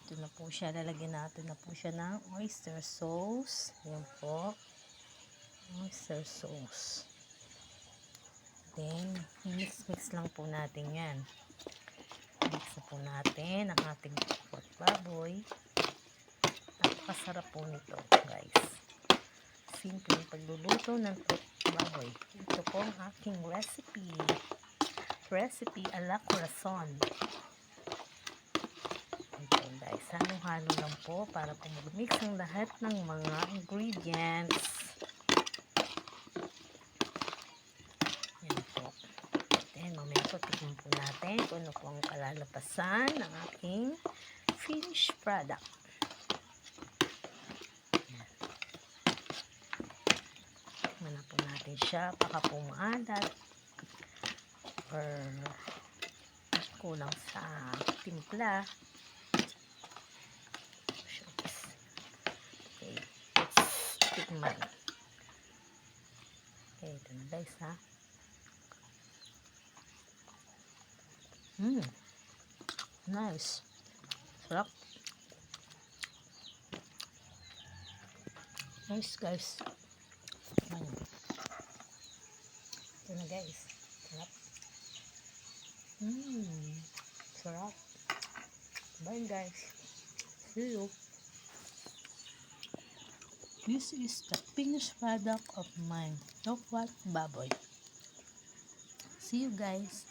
Ito na po siya. Lalagyan natin na po siya ng oyster sauce. Ayan po. Oyster sauce. Then, mix-mix lang po natin yan. Mix na po natin ang ating pork baboy. Napakasarap po nito, guys. Simple yung pagluluto ng pork baboy. Ito po ang aking recipe. Recipe a la corazon. Ito, guys. Halo-halo lang po para po mag-mix ang lahat ng mga ingredients. Yan po. Then, mamaya po tignan po natin kung ano po ang kalalabasan ng aking finished product. Tignan na po natin siya. Baka po maalat or kulang sa timpla. Okay, let's tikman. Okay, ito na guys ha. Nice. Sarap. Nice guys. Ito na guys. Sarap. Sarap. Bye guys. See you. This is the finished product of my Tokwatt baboy. See you guys.